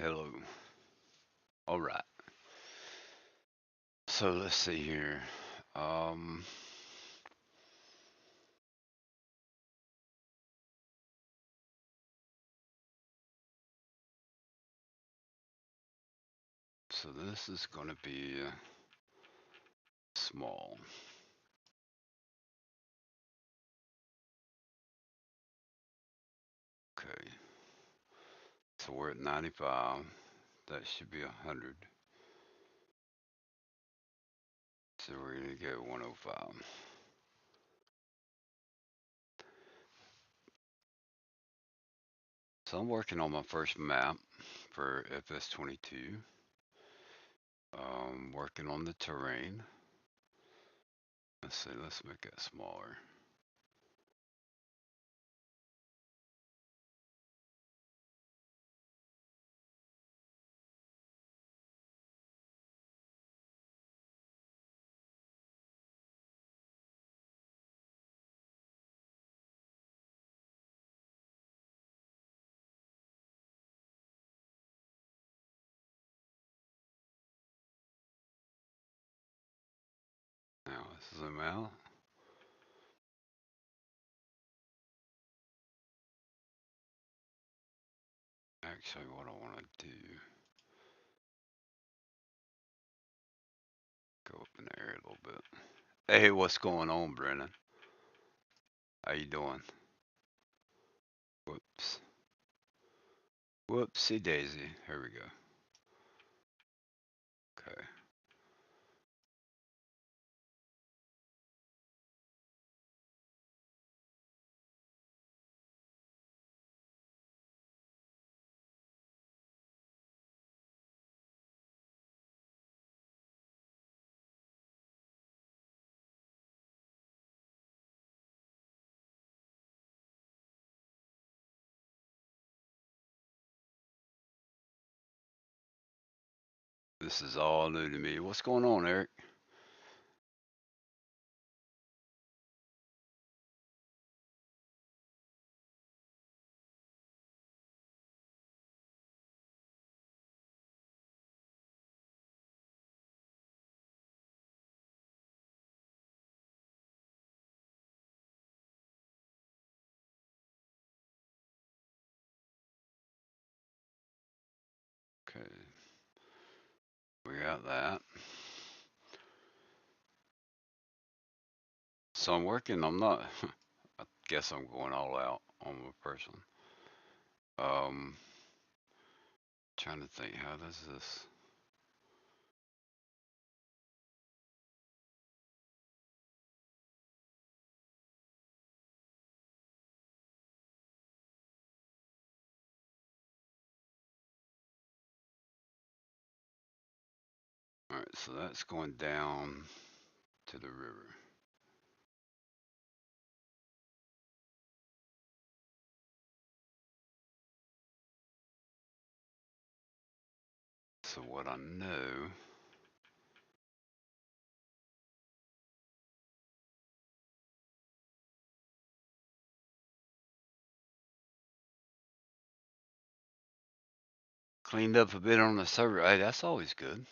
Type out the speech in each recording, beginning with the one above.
hello. All right. So let's see here. Um, so this is going to be small. Okay. So we're at 95. That should be 100. So we're going to get 105. So I'm working on my first map for FS22. Working on the terrain. Let's see. Let's make it smaller. Now let's zoom out. Actually, what I want to do, go up in the air a little bit. Hey, what's going on, Brennan? How you doing? Whoops. Whoopsie daisy. Here we go. Okay. This is all new to me. What's going on, Eric? Okay. We got that. So I'm working. I'm not. I guess I'm going all out on my person. Um, Trying to think. How does this? All right. So that's going down to the river. So what I know. Cleaned up a bit on the server. Hey, that's always good.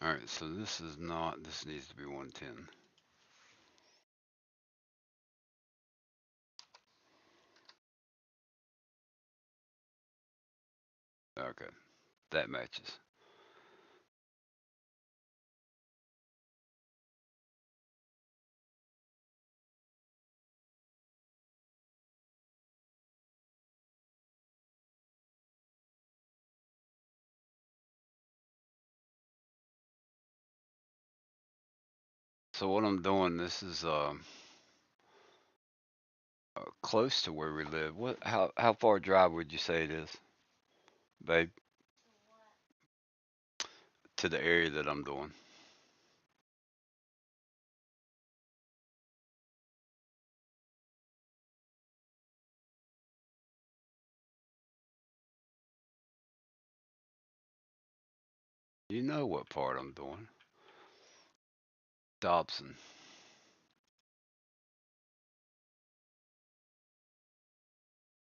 All right. So this is not. This needs to be 110. Okay. That matches. So what I'm doing. This is close to where we live. What? How far a drive would you say it is, babe, to the area that I'm doing? You know what part I'm doing? Dobson.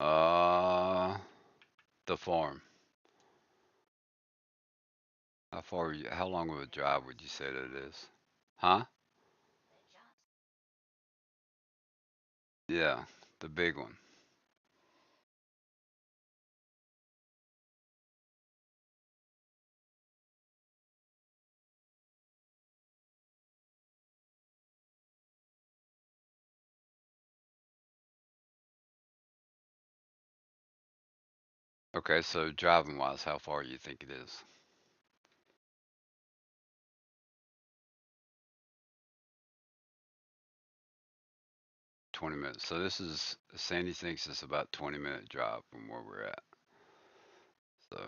Uh, the farm. How long of a drive would you say that it is? Huh? Yeah, the big one. Okay, so driving wise, how far do you think it is? 20 minutes. So this is Sandy thinks it's about 20-minute drive from where we're at. So,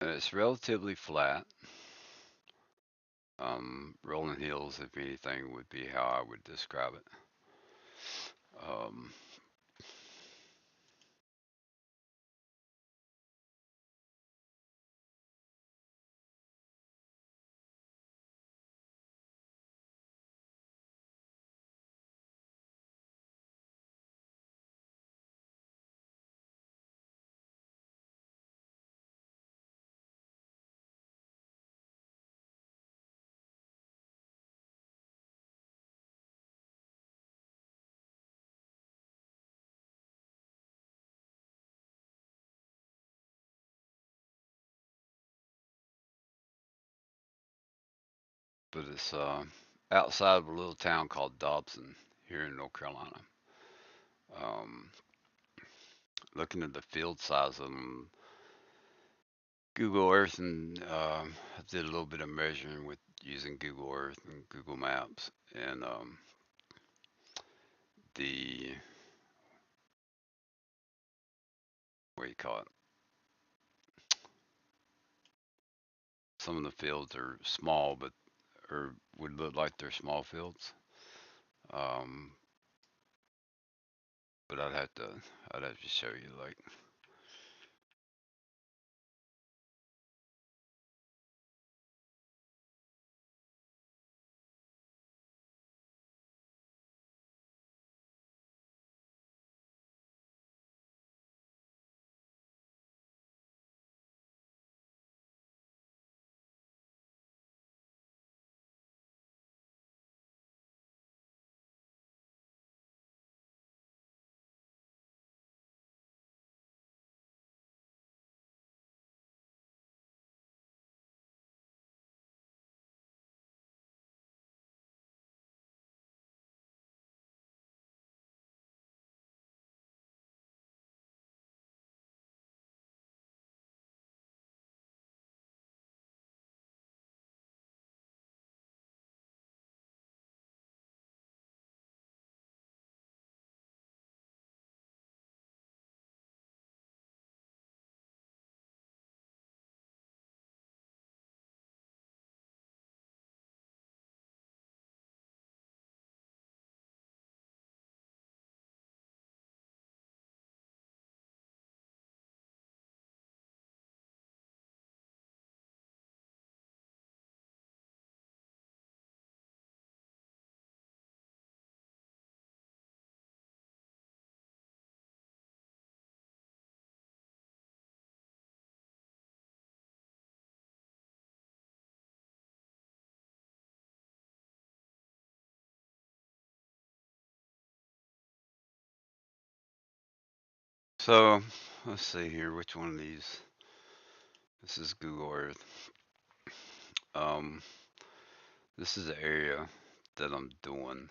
it's relatively flat. Rolling hills, if anything, would be how I would describe it. Um, but it's outside of a little town called Dobson here in North Carolina. Um, Looking at the field size of them, Google Earth, and I did a little bit of measuring with using Google Earth and Google Maps, and the what do you call it? Some of the fields are small, but or would look like they're small fields. Um, but I'd have to show you like. So let's see here, which one of these? This is Google Earth. Um, this is the area that I'm doing.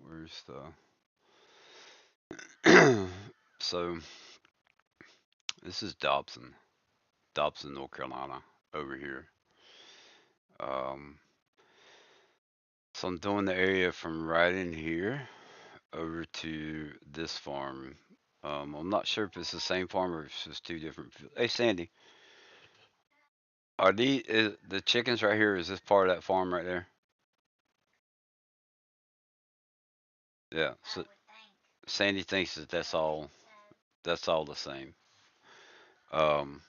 Where's the? So this is Dobson, North Carolina, over here. Um, so I'm doing the area from right in here over to this farm. I'm not sure if it's the same farm or if it's just two different fields. Hey, Sandy, are the chickens right here? Is this part of that farm right there? Yeah. So Sandy thinks that that's all the same. Um,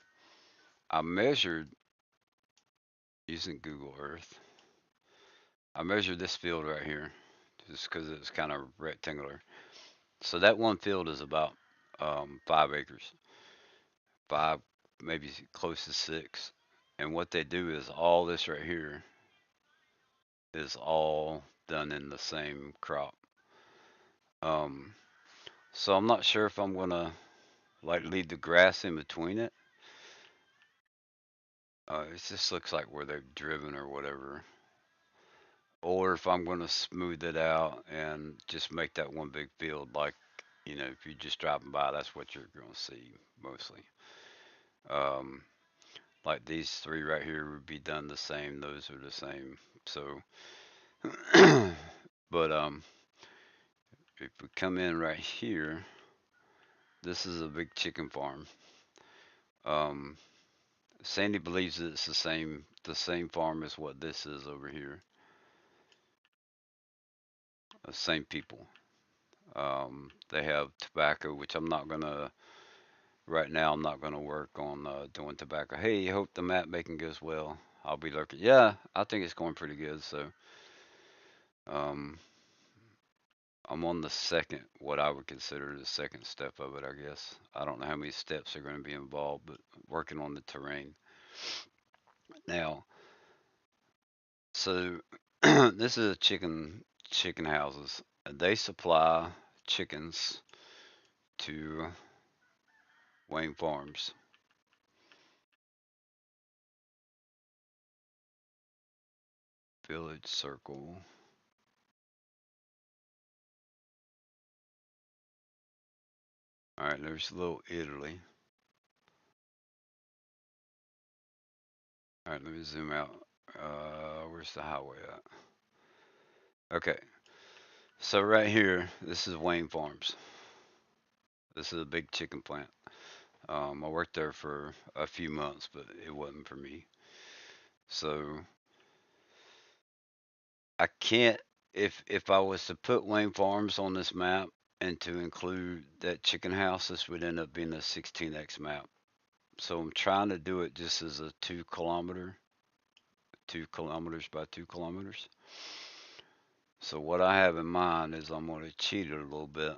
I measured using Google Earth. I measured this field right here just because it's kind of rectangular. So that one field is about 5 acres, five, maybe close to 6. And what they do is all this right here is all done in the same crop. Um, so I'm not sure if I'm gonna like leave the grass in between it. It just looks like where they've driven or whatever. Or if I'm gonna smooth it out and just make that one big field like, if you're just driving by, that's what you're gonna see mostly. Um, like these three right here would be done the same. Those are the same. So, but if we come in right here, this is a big chicken farm. Um, Sandy believes that it's the same farm as what this is over here. The same people. They have tobacco, which right now. I'm not gonna work on doing tobacco. Hey, hope the map making goes well. I'll be lurking. Yeah, I think it's going pretty good. So, um, I'm on the second, what I would consider the second step of it, I guess. I don't know how many steps are going to be involved, but working on the terrain. Now, so this is a chicken houses. They supply chickens to Wayne Farms. Village Circle. All right, there's Little Italy. All right, let me zoom out. Where's the highway at? Okay, so right here, this is Wayne Farms. This is a big chicken plant. I worked there for a few months, but it wasn't for me. So I can't. If I was to put Wayne Farms on this map and to include that chicken house, this would end up being a 16x map. So I'm trying to do it just as a 2 kilometer, 2 kilometers by 2 kilometers. So what I have in mind is I'm going to cheat it a little bit.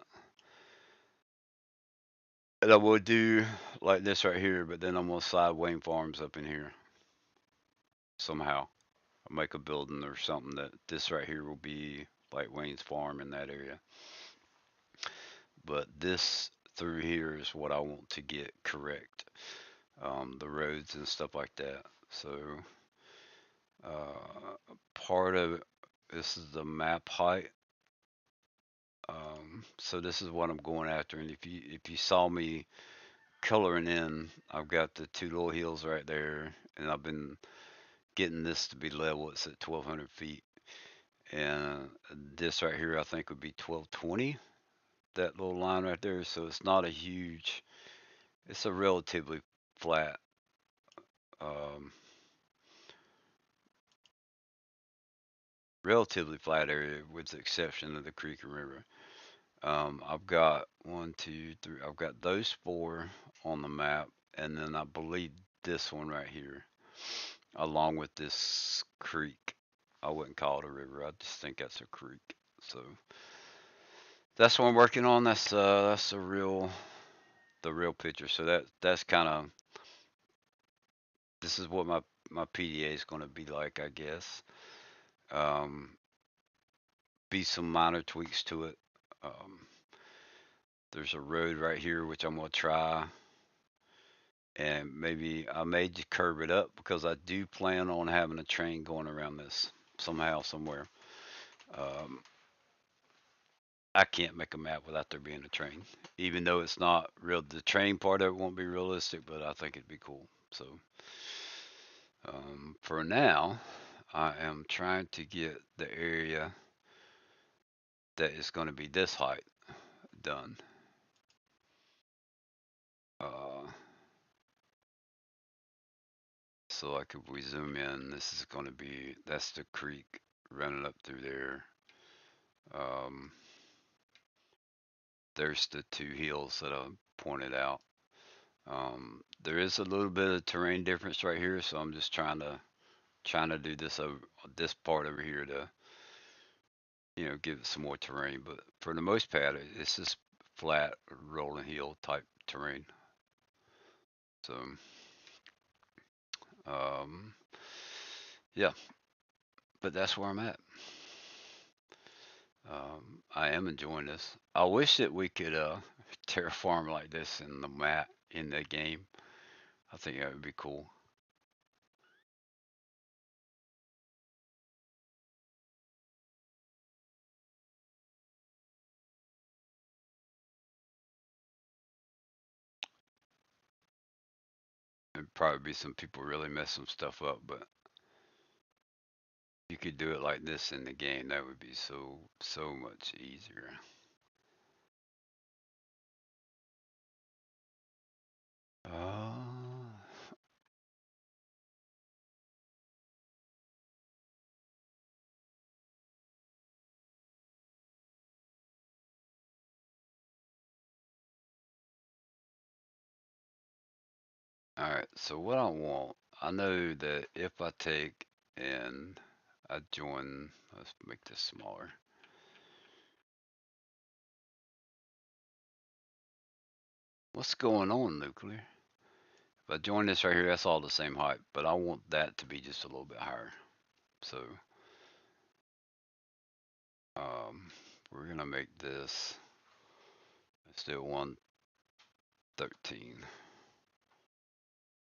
And I will do like this right here, but then I'm going to slide Wayne Farms up in here somehow. I'll make a building or something that this right here will be like Wayne's Farm in that area. But this through here is what I want to get correct. The roads and stuff like that. So part of it, this is the map height. So this is what I'm going after. And if you saw me coloring in, I've got the two little hills right there, and I've been getting this to be level. It's at 1,200 feet, and this right here I think would be 1,220. That little line right there. So it's not a huge. It's a flat, um, relatively flat area with the exception of the creek and river. I've got one, two, three. I've got those four on the map, and then I believe this one right here, along with this creek. I wouldn't call it a river. I just think that's a creek. So that's what I'm working on. That's the real picture. So that's kind of this is what my PDA is going to be like, I guess. Um, be some minor tweaks to it. Um, there's a road right here which I'm going to try, and maybe I may just curve it up because I do plan on having a train going around this somehow, somewhere. Um, I can't make a map without there being a train, even though it's not real. The train part of it won't be realistic, but I think it'd be cool. So for now, I am trying to get the area that is going to be this height done. Uh, so like if we zoom in, this is going to be, that's the creek running up through there. Um, there's the two hills that I pointed out. There is a little bit of terrain difference right here, so I'm just trying to do this over this part over here to give it some more terrain. But for the most part, it's just flat rolling hill type terrain. So um, yeah, but that's where I'm at. I am enjoying this. I wish that we could terraform like this in the map in the game. I think that would be cool. There'd probably be some people really mess some stuff up, but you could do it like this in the game. That would be so much easier. Uh, all right. So what I want, I know that if I take and I join, let's make this smaller. What's going on, nuclear? If I join this right here, that's all the same height, but I want that to be just a little bit higher. So um, we're gonna make this. Let's do 113.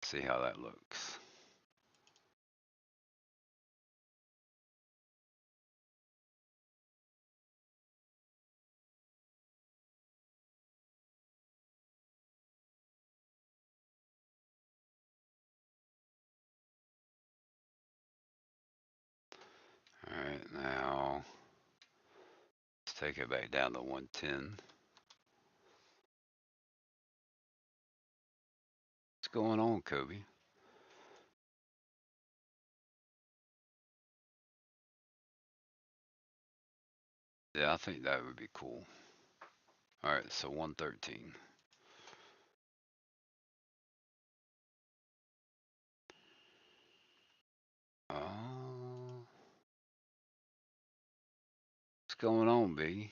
See how that looks. All right, now let's take it back down to 110. What's going on, Kobe? Yeah, I think that would be cool. All right, so 113. What's going on, Biggie?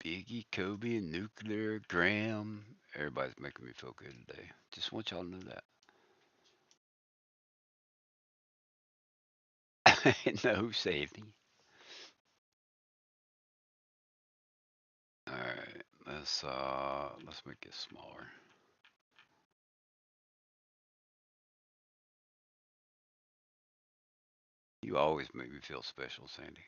Biggie, Kobe, and Nuclear, Graham. Everybody's making me feel good today. Just want y'all to know that. No safety. All right, let's make it smaller. You always make me feel special, Sandy.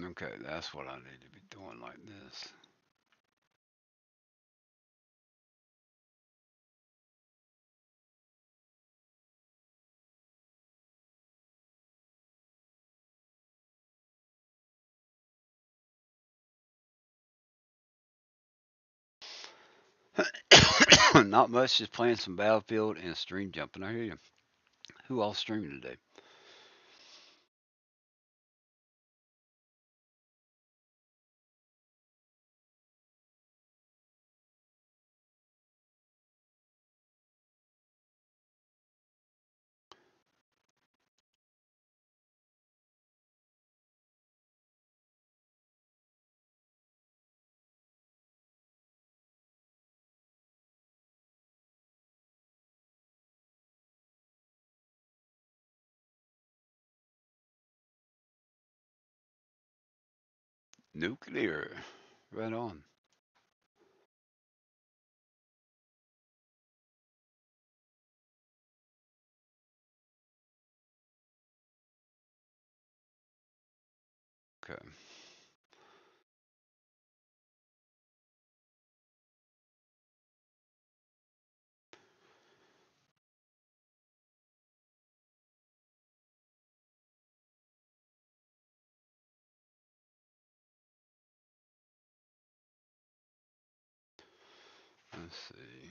Okay, that's what I need to be doing like this. Not much, just playing some Battlefield and stream jumping. I hear you. Who all streaming today? Nuclear. Right on. Okay. Let's see.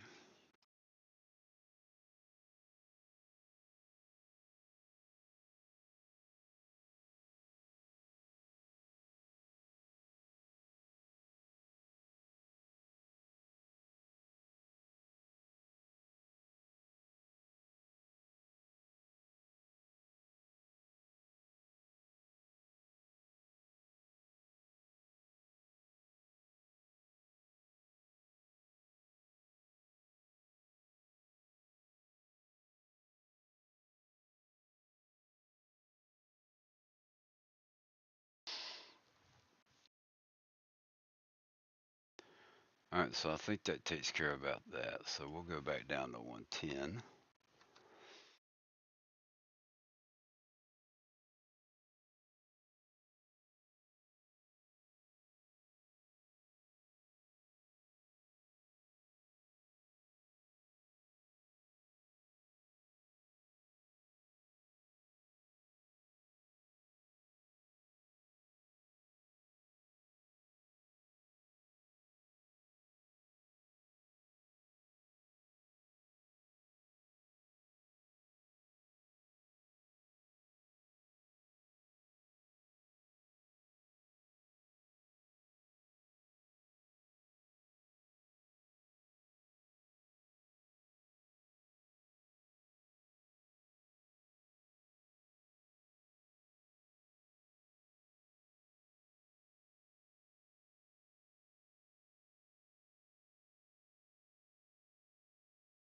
All right, so I think that takes care about that. So we'll go back down to 110.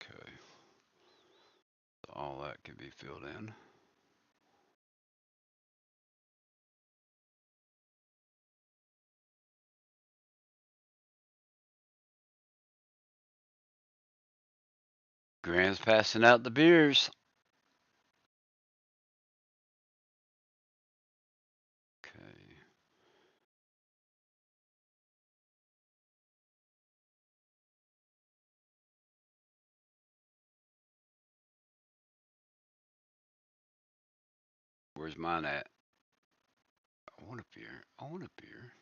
Okay, so all that can be filled in. Graham's passing out the beers. Okay, where's mine at? I want a beer. I want a beer.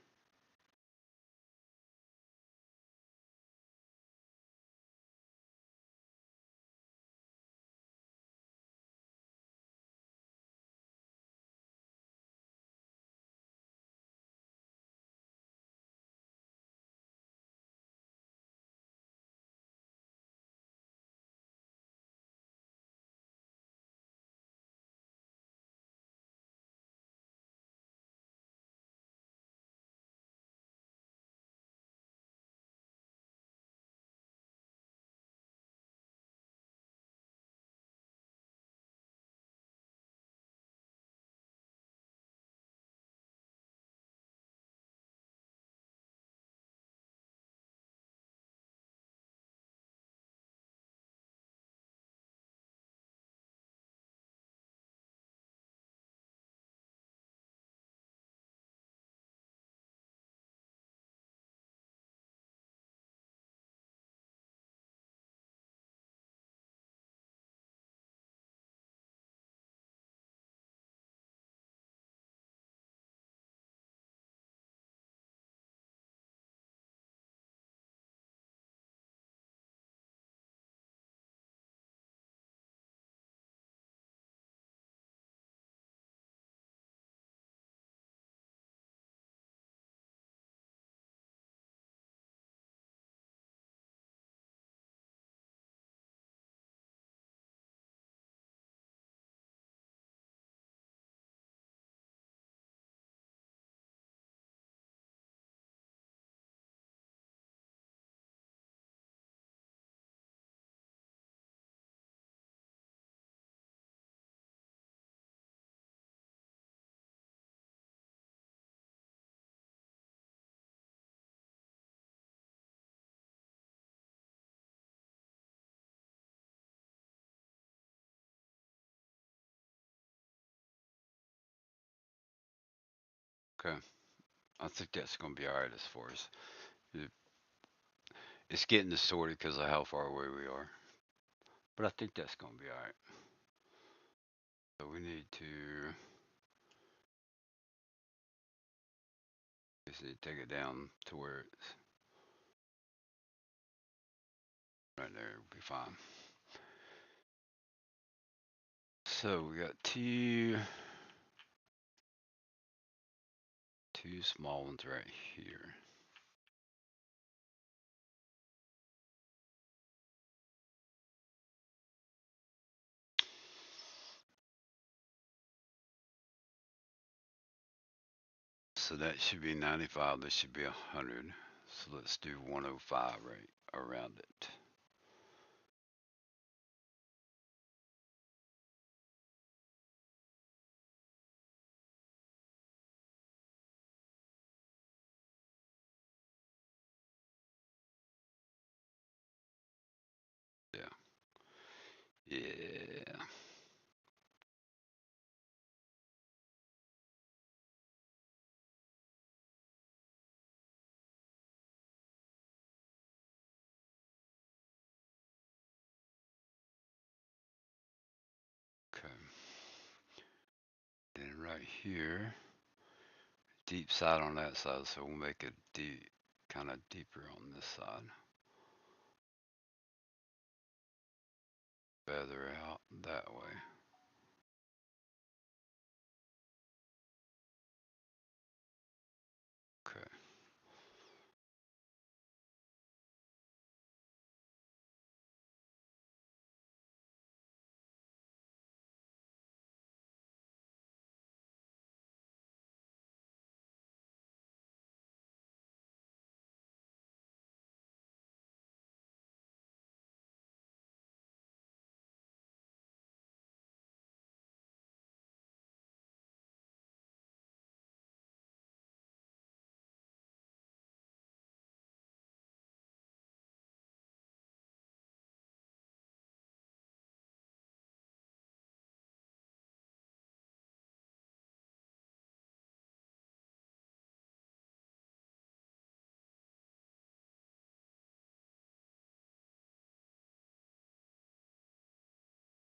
Okay. I think that's going to be all right as far as it's getting distorted because of how far away we are. But I think that's going to be all right. So we need to just need to take it down to where it's right there. It'll be fine. So we got two small ones right here. So that should be 95. This should be 100. So let's do 105 right around it. Yeah. Yeah. Okay. Then right here, deep side on that side. So we'll make it deep, kind of deeper on this side. Feather out that way. Okay.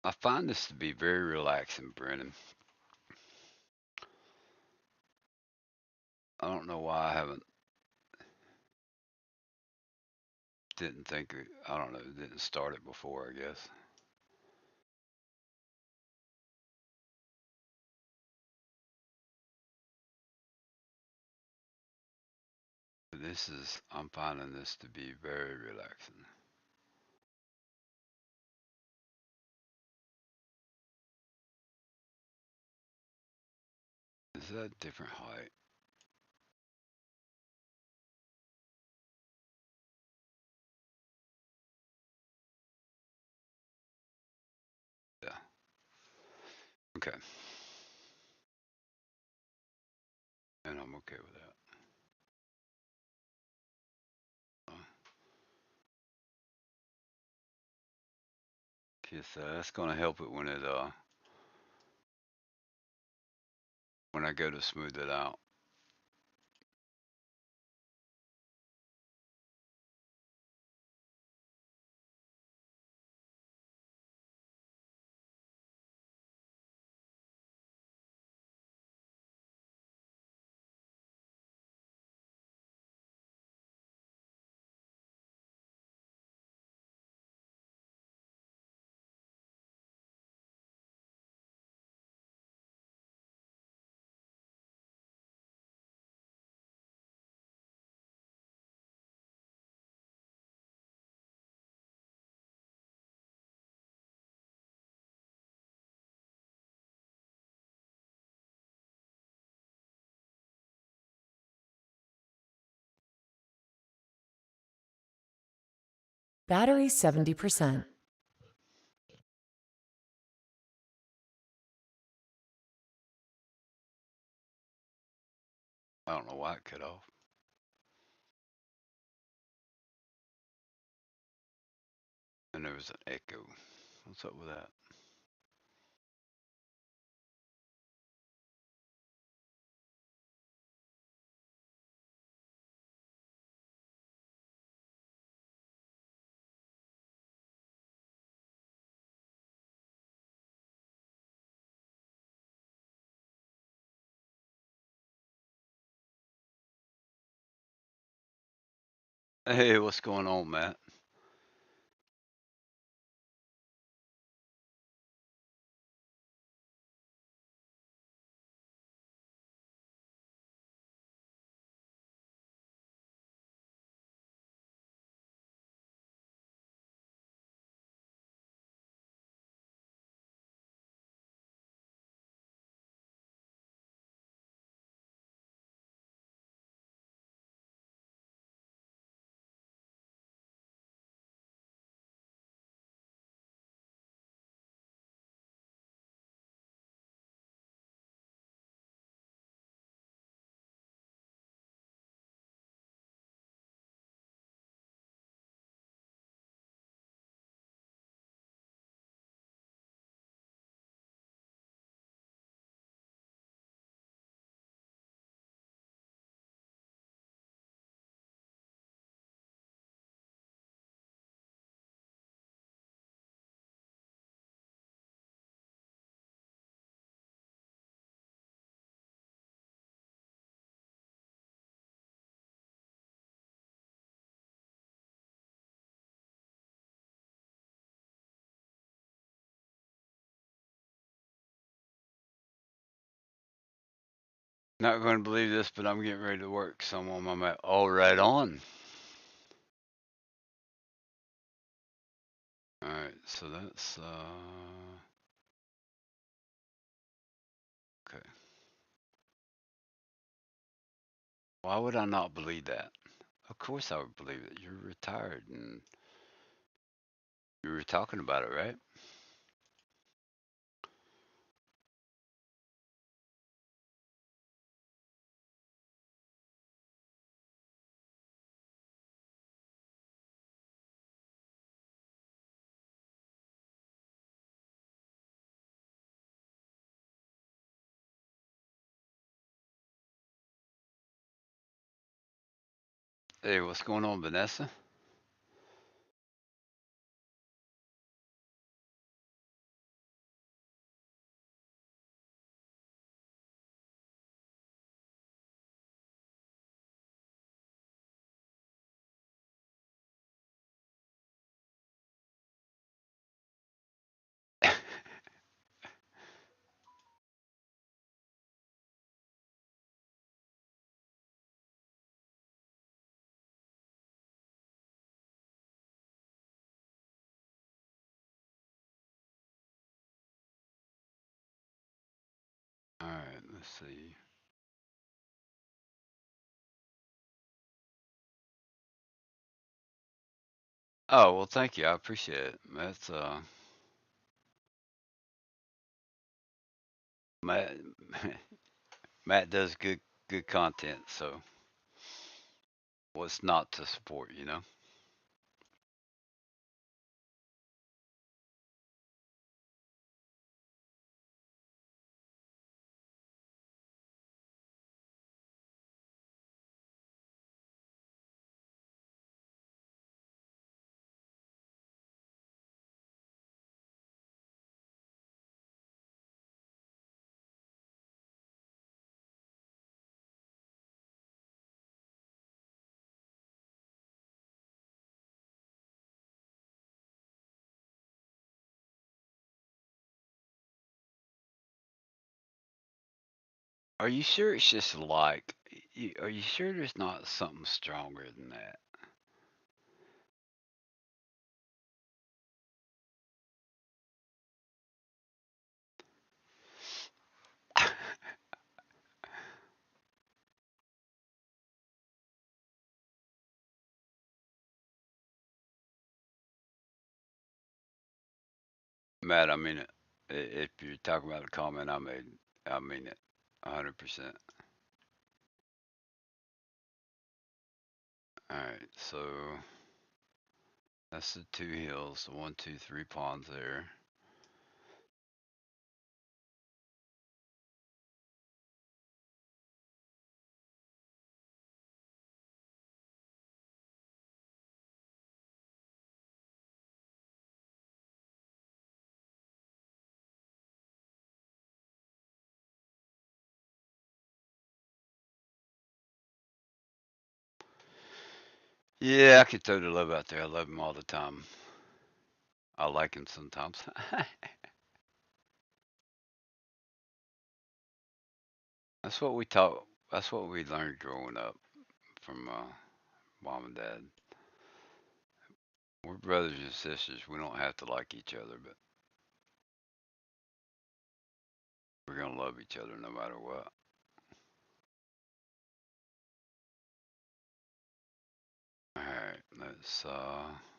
I find this to be very relaxing, Brennan. I don't know why I haven't didn't think I don't know didn't start it before. I guess this is I'm finding this to be very relaxing. Is that a different height? Yeah. Okay. And I'm okay with that. Uh, okay, so that's gonna help it when I go to smooth it out. Battery 70%. I don't know why it cut off. And there was an echo. What's up with that? Hey, what's going on, Matt? Not going to believe this, but I'm getting ready to work. So I'm on my Matt. All right, on. All right, so that's okay. Why would I not believe that? Of course I would believe it. You're retired and you were talking about it, right? Hey, what's going on, Vanessa? All right, let's see. Oh, well, thank you. I appreciate it. That's Matt. Matt does good content, so what's not to support, you know? Are you sure it's just like? Are you sure there's not something stronger than that? Matt, I mean it. If you're talking about a comment I made, I mean it, 100%. All right, so that's the two hills, the one, two, three ponds there. Yeah, I could totally live out there. I love him all the time. I like him sometimes. That's what we taught. That's what we learned growing up from mom and dad. We're brothers and sisters. We don't have to like each other, but we're gonna love each other no matter what. All right, let's. I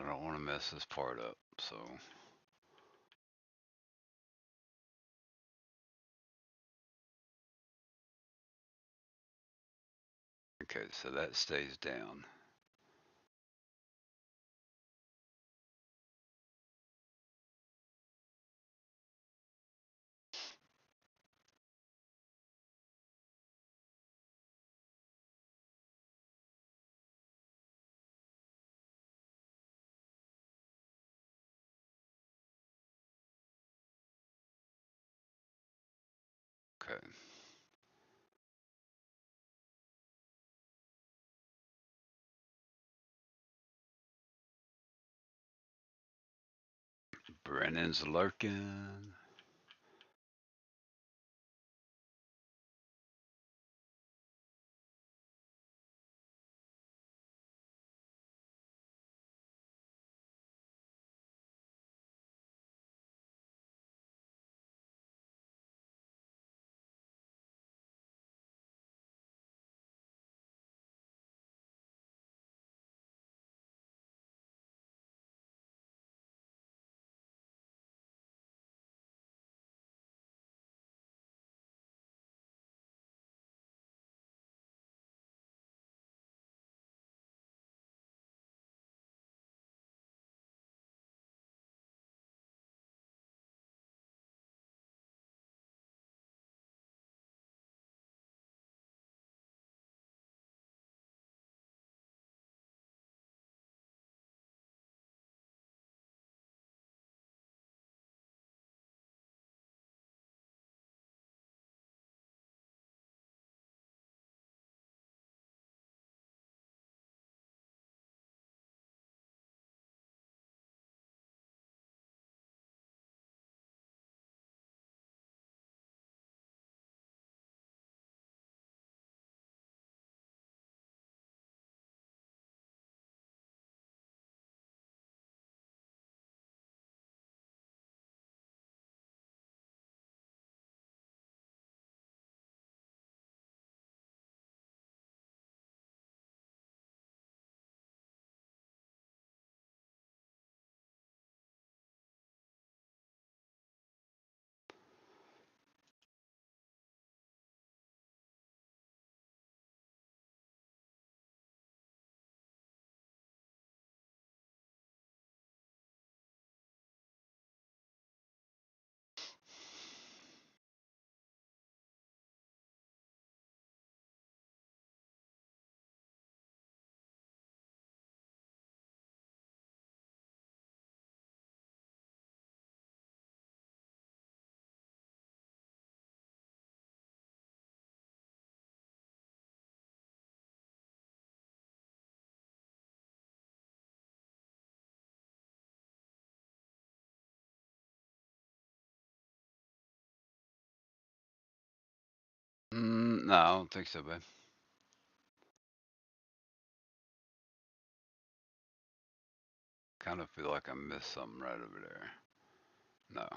don't want to mess this part up, so okay. So that stays down. Okay. Brennan's lurking. No, I don't think so, babe. Kind of feel like I missed something right over there. No.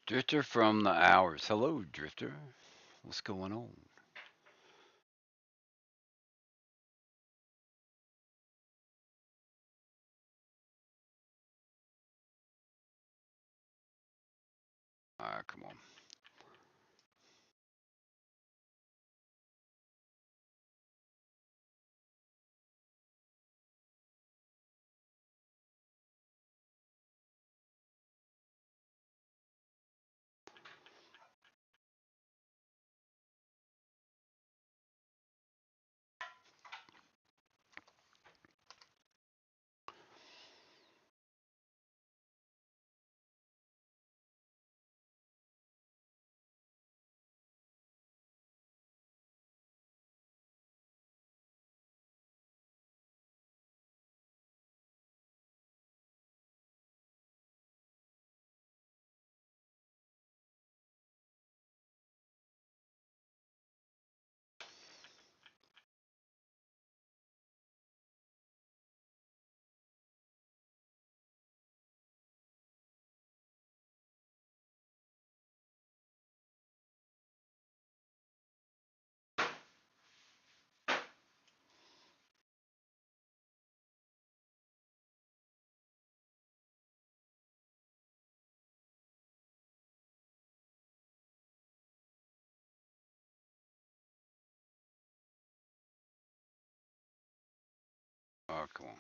Drifter from the hours. Hello, Drifter. What's going on? Alright, come on. Oh, come on.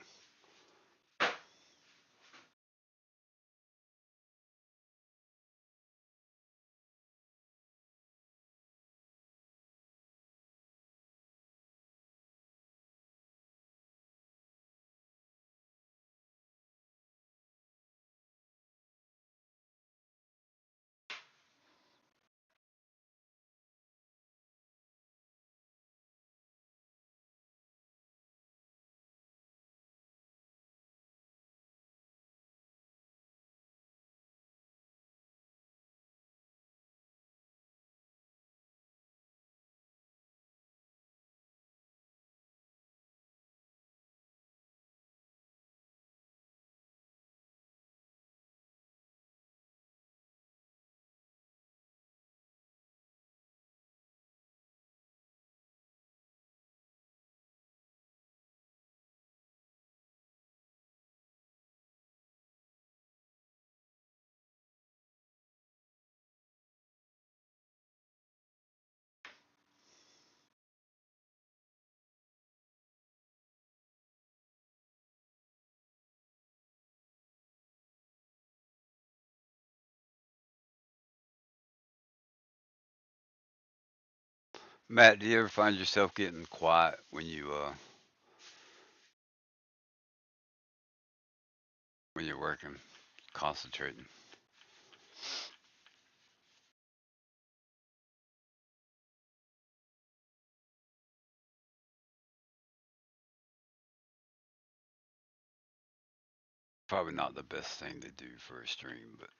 Matt, do you ever find yourself getting quiet when you're working, concentrating? Probably not the best thing to do for a stream, but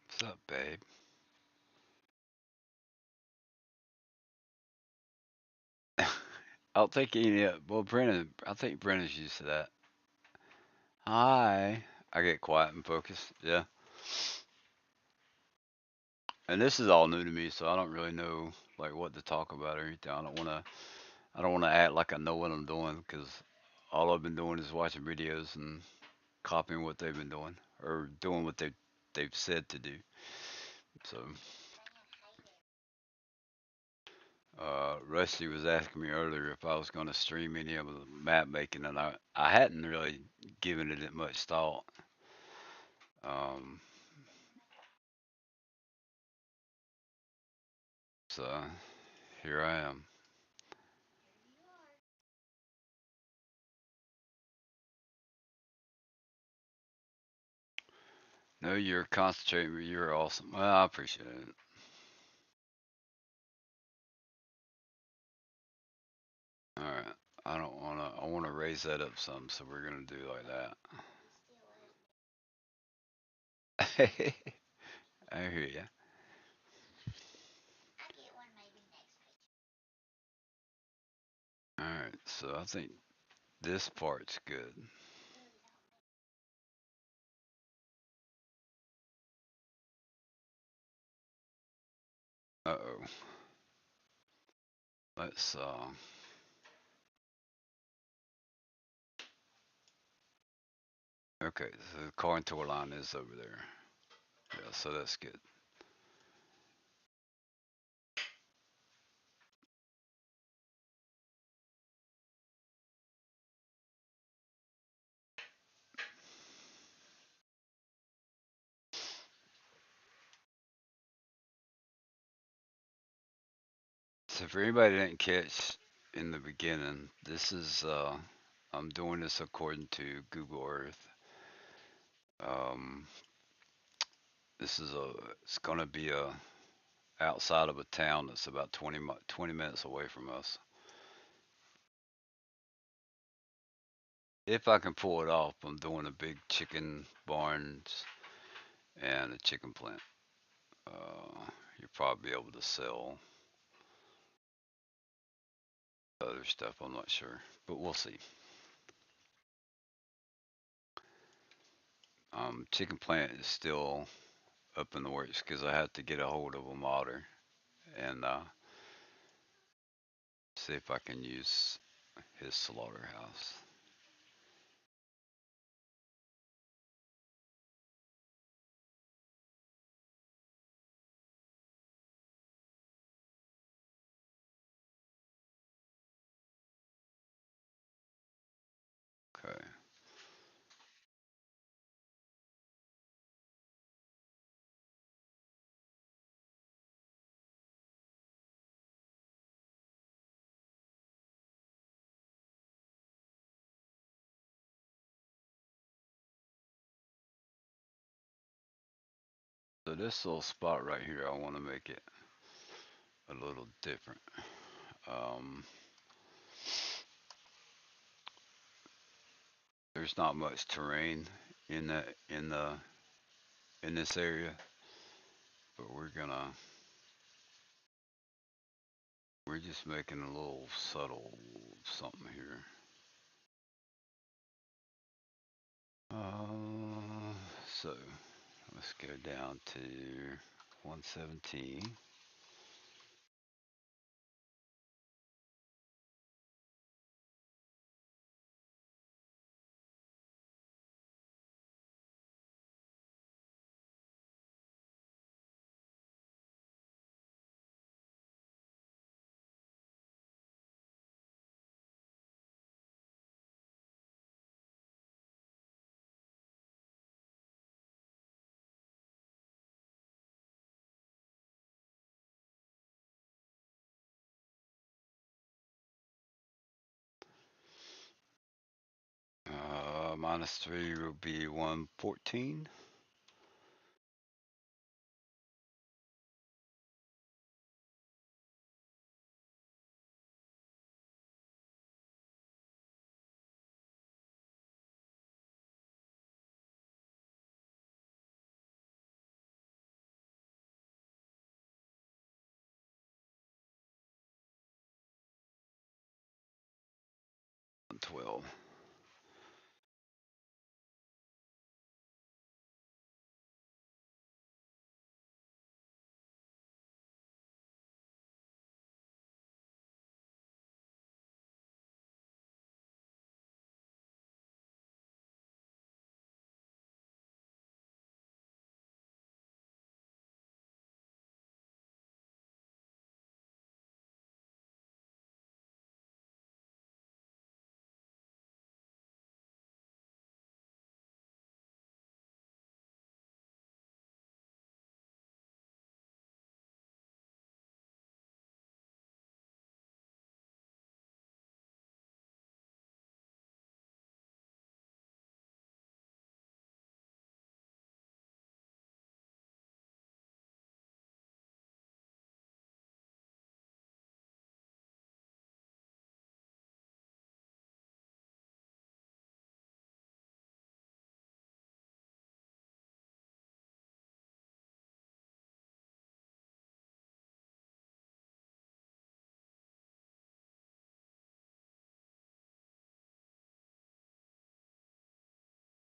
what's up, babe? I'll take any. Well, Brennan, I think Brennan's used to that. Hi. I get quiet and focus. Yeah. And this is all new to me, so I don't really know like what to talk about or anything. I don't want to act like I know what I'm doing because all I've been doing is watching videos and copying what they've been doing or doing what they've said to do. So, Rusty was asking me earlier if I was going to stream any of the map making, and I hadn't really given it much thought. Um, so here I am. No, you're concentrating. You're awesome. Well, I appreciate it. All right. I don't want to. I want to raise that up some, so we're gonna do like that. I hear you. All right. So I think this part's good. Uh oh. Let's. Okay. So the contour line is over there. Yeah. So that's good. So for anybody that didn't catch in the beginning, this is. I'm doing this according to Google Earth. Um, this is a. It's gonna be a outside of a town that's about 20 minutes away from us. If I can pull it off, I'm doing a big chicken barns and a chicken plant. You'll probably be able to sell Other stuff, I'm not sure, but we'll see. Chicken plant is still up in the works because I have to get a hold of a modder and see if I can use his slaughterhouse. Okay. So this little spot right here, I want to make it a little different. Um, there's not much terrain in the in the in this area, but we're just making a little subtle something here. So let's go down to 117. 3 will be 114. -12.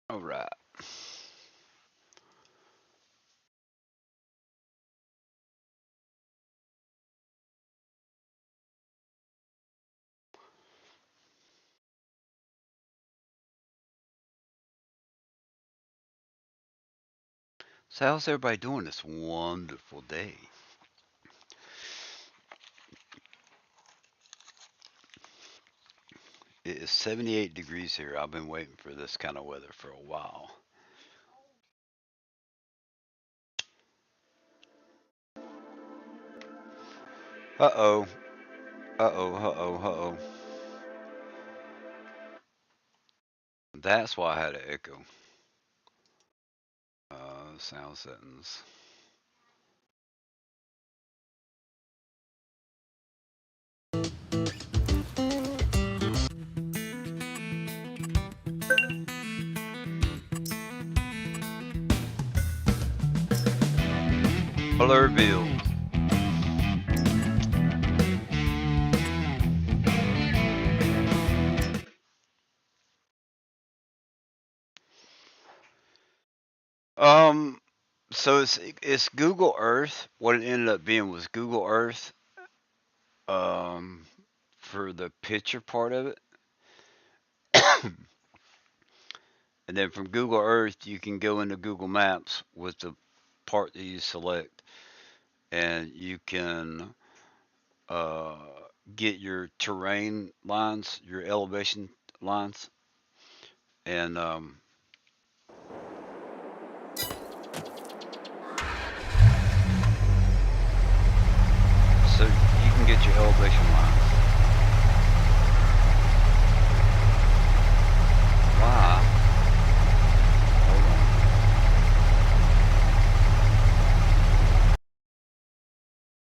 All right. So how's everybody doing this wonderful day? It is 78 degrees here. I've been waiting for this kind of weather for a while. Uh oh. Uh oh. Uh oh. Uh oh. That's why I had an echo. Sound settings. Blurville. Um, so it's Google Earth. What it ended up being was Google Earth, um, for the picture part of it, and then from Google Earth you can go into Google Maps with the part that you select, and you can uh, get your terrain lines, your elevation lines, and so you can get your elevation lines. Why? Hold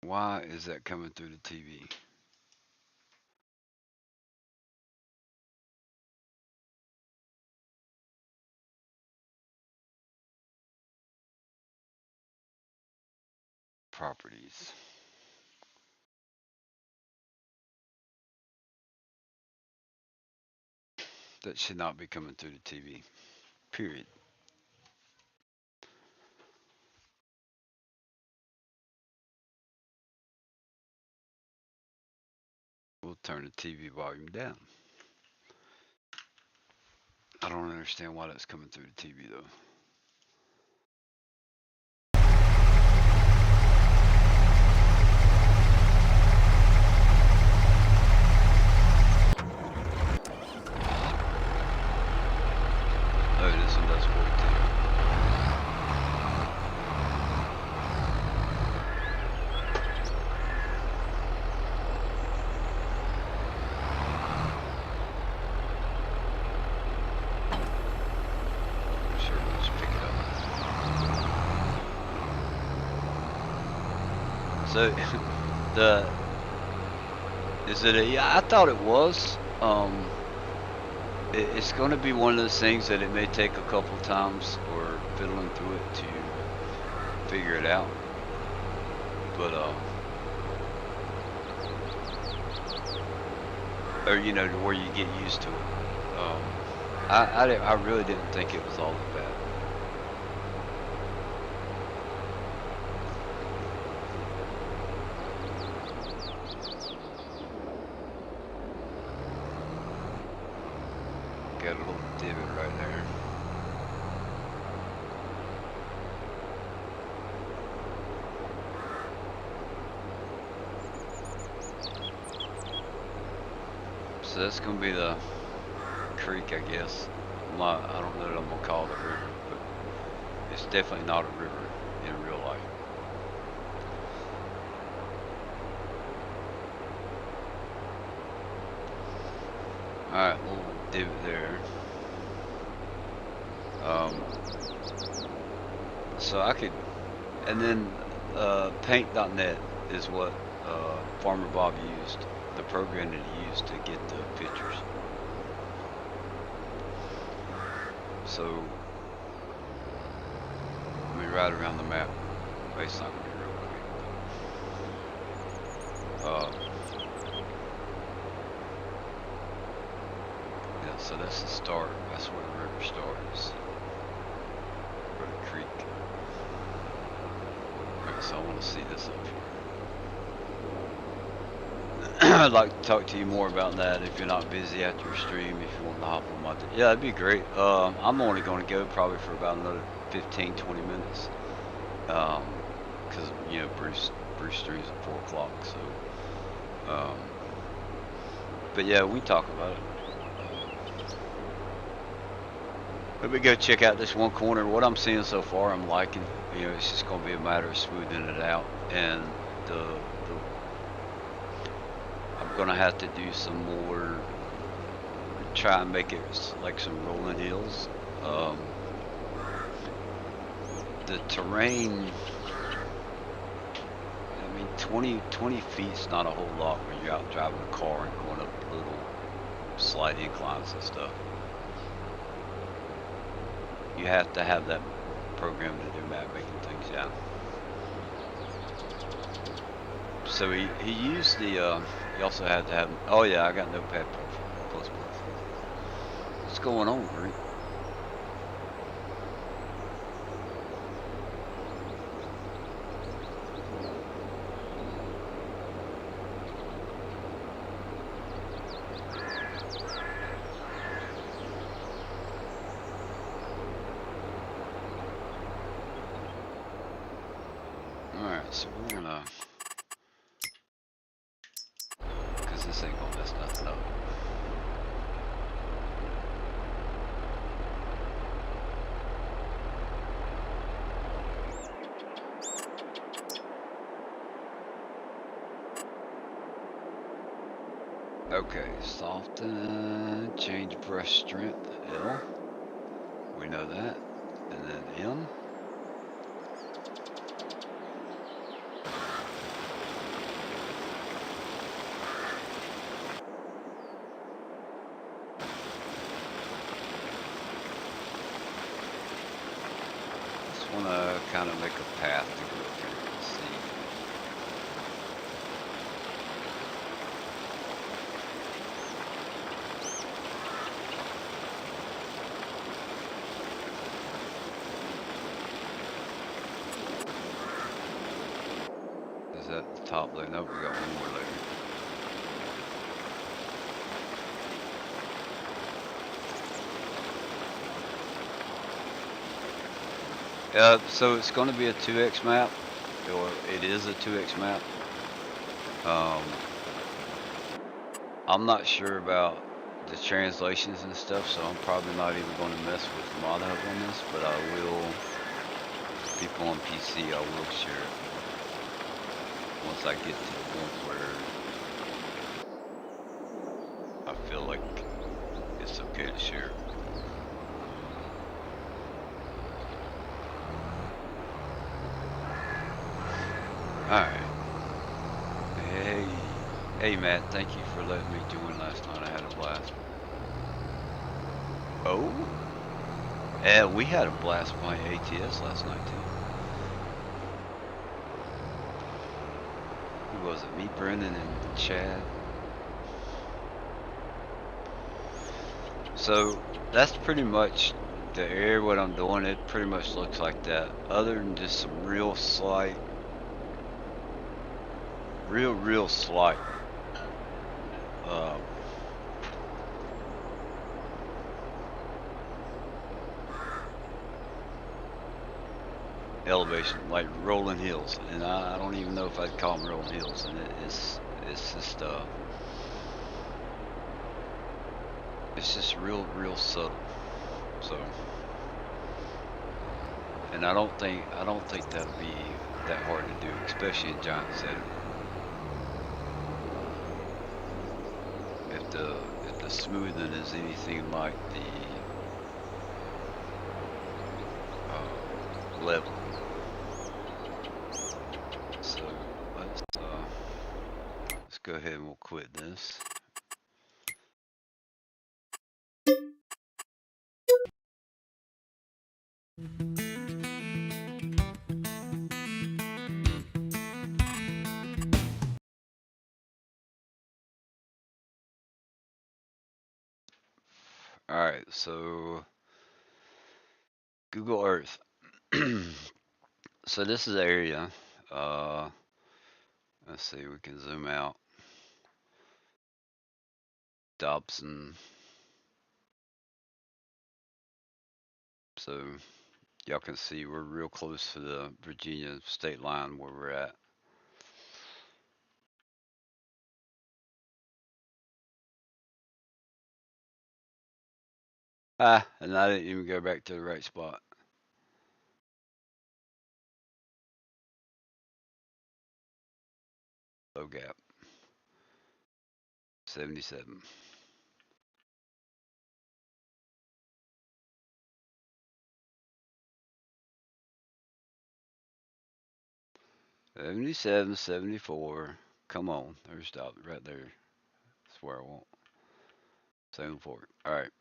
on. Why is that coming through the TV? Properties. That should not be coming through the TV. Period. We'll turn the TV volume down. I don't understand why that's coming through the TV though. Oh, this one does 42. Sure, let's pick it up. So the is it a? Yeah, I thought it was. It's going to be one of those things that it may take a couple times or fiddling through it to figure it out. But or to where you get used to it. Um, I really didn't think it was all that bad. Got a little divot right there. So that's gonna be the creek, I guess. I don't know that I'm gonna call it a river, but it's definitely not a river in real life. All right, little divot there. Um, so I could, and then paint.net is what Farmer Bob used, the program that he used to get the pictures. So let me ride around the map. Well, it's not gonna be real quick. Yeah, so that's the start. That's where the river starts. Or the creek. Alright, so I want to see this up here. I'd like to talk to you more about that if you're not busy after your stream, if you want to hop on my... Yeah, that'd be great. I'm only going to go probably for about another 15, 20 minutes. Because, Bruce streams at 4 o'clock, so... but yeah, we talk about it. Let me go check out this one corner. What I'm seeing so far, I'm liking. It's just going to be a matter of smoothing it out, and I'm going to have to do some more. Try and make it like some rolling hills. The terrain. I mean, 20 feet's not a whole lot when you're out driving a car and going up little slight inclines and stuff. You have to have that program to do map making things, yeah. So he used the, he also had to have, oh yeah, I got Notepad++. What's going on, Rick? Alright, so we're gonna, because this ain't gonna mess nothing up. Okay, soften, change brush strength, L. We know that. And then M. Just want to kind of make a path to go through and see. Is that the top layer? Nope, we got one more layer. So it's going to be a 2x map, or it is a 2x map. I'm not sure about the translations and stuff, so I'm probably not even going to mess with mod hub on this, but I will, people on PC, I will share it once I get to the point where I feel like it's okay to share. Alright. Hey Matt, thank you for letting me join last night. I had a blast. Oh? Yeah, we had a blast playing ATS last night too. Who was it? Me, Brendan, and Chad. So that's pretty much the area what I'm doing. It pretty much looks like that, other than just some real slight, real slight elevation, like rolling hills, and I don't even know if I'd call them rolling hills. And it's just real subtle. So, and I don't think that'll be that hard to do, especially in giant setting. If the smoothing is anything like the level. So let's go ahead and we'll quit this. All right, so Google Earth. So this is the area. Uh, let's see, we can zoom out. Dobson. So y'all can see we're real close to the Virginia state line where we're at. And I didn't even go back to the right spot. Low gap. 77. 77, 74. Come on, there's stop right there. That's where I want. 74. All right.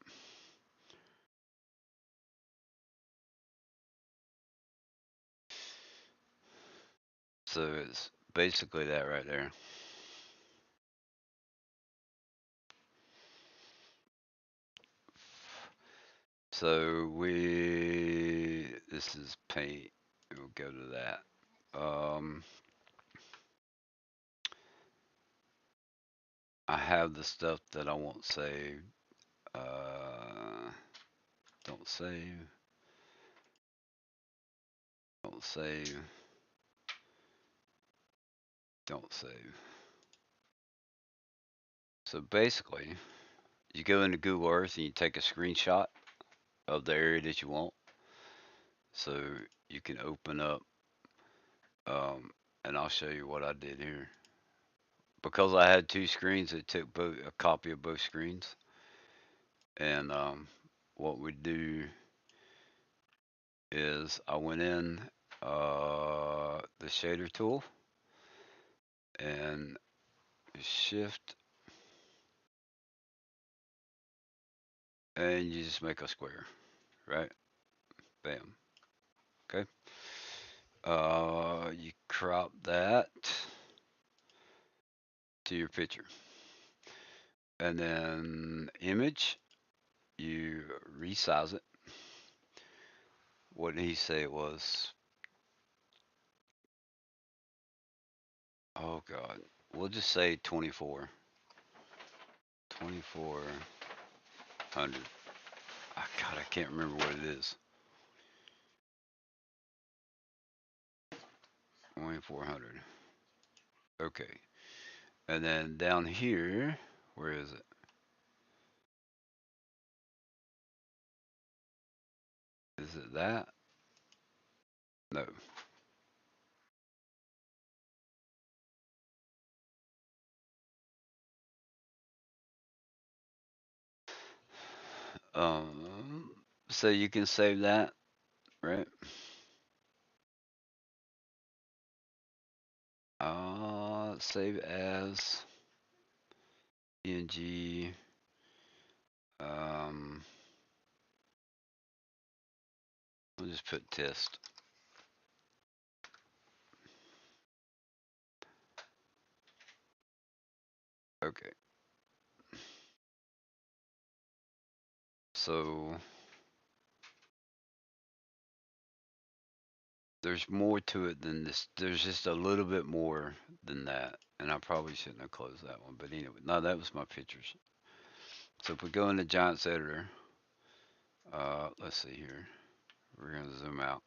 So it's basically that right there. So this is paint. We'll go to that. I have the stuff that I won't save. Don't save. Don't save. Don't save. So basically, you go into Google Earth and you take a screenshot of the area that you want. So you can open up, um, and I'll show you what I did here. Because I had two screens, it took a copy of both screens. And what we do is I went in the shader tool and shift, and you just make a square, right? Bam. Okay. You crop that to your picture, and then image, you resize it. What did he say it was? Oh God, we'll just say 24, 2400. God, I can't remember what it is. 2400. Okay. And then down here, where is it? Is it that? No. Um, so you can save that, right? Save as PNG. Um, I'll just put test. Okay. So there's more to it than this. There's just a little bit more than that. And I probably shouldn't have closed that one. But anyway, no, that was my pictures. So if we go into Giants Editor, let's see here. We're going to zoom out.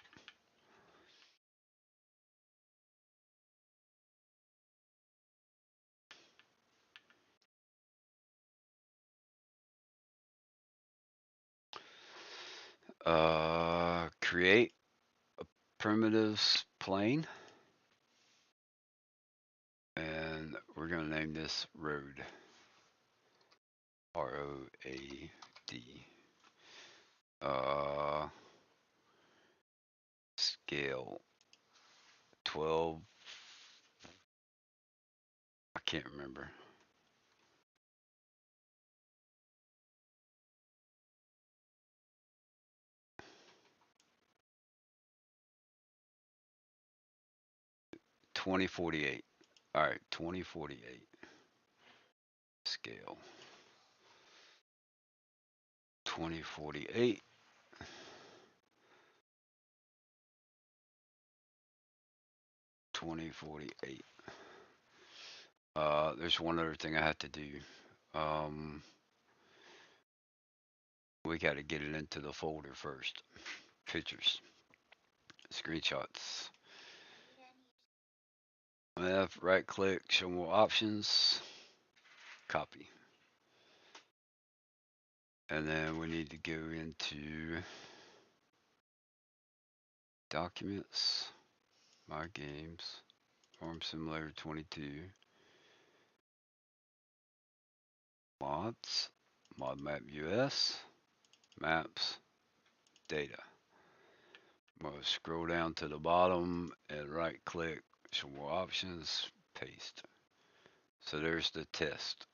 Create primitives plane. And we're going to name this road. ROAD. Uh, Scale 12. I can't remember. 2048. All right, 2048 scale. 2048. 2048. There's one other thing I have to do. Um, we got to get it into the folder first. Pictures, screenshots. Left, right click, show more options, copy. And then we need to go into documents, my games, Farm Simulator 22, mods, mod map US, maps, data. I'm going to scroll down to the bottom and right click, show more options, paste. So there's the test.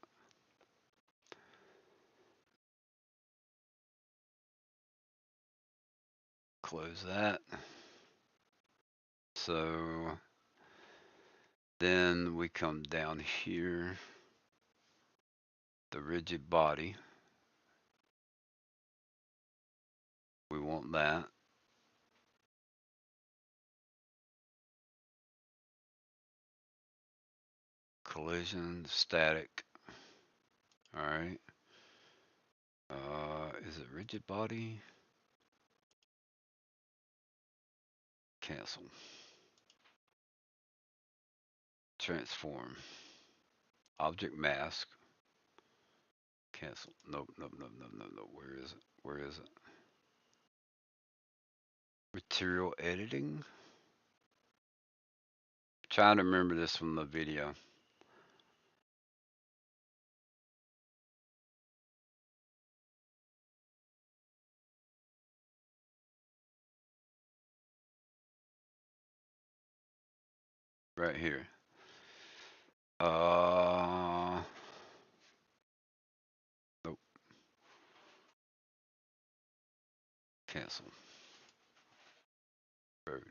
Close that. So then we come down here, the rigid body. We want that. Collision, static. All right. Is it rigid body? Cancel. transform, object mask, cancel. Nope, nope, nope, nope, nope, nope. Where is it? Where is it? Material editing. Trying to remember this from the video. Right here. Uh, nope. Cancel. Road.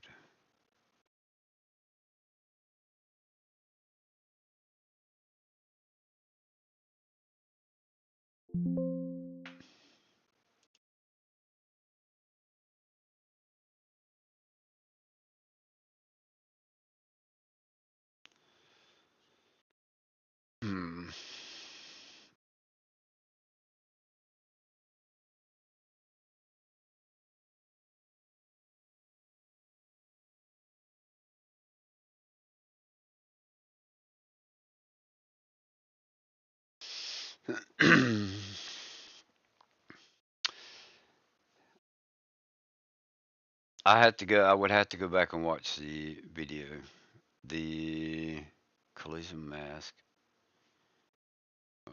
Hmm. I had to go. I would have to go back and watch the video. The collision mask. Oh,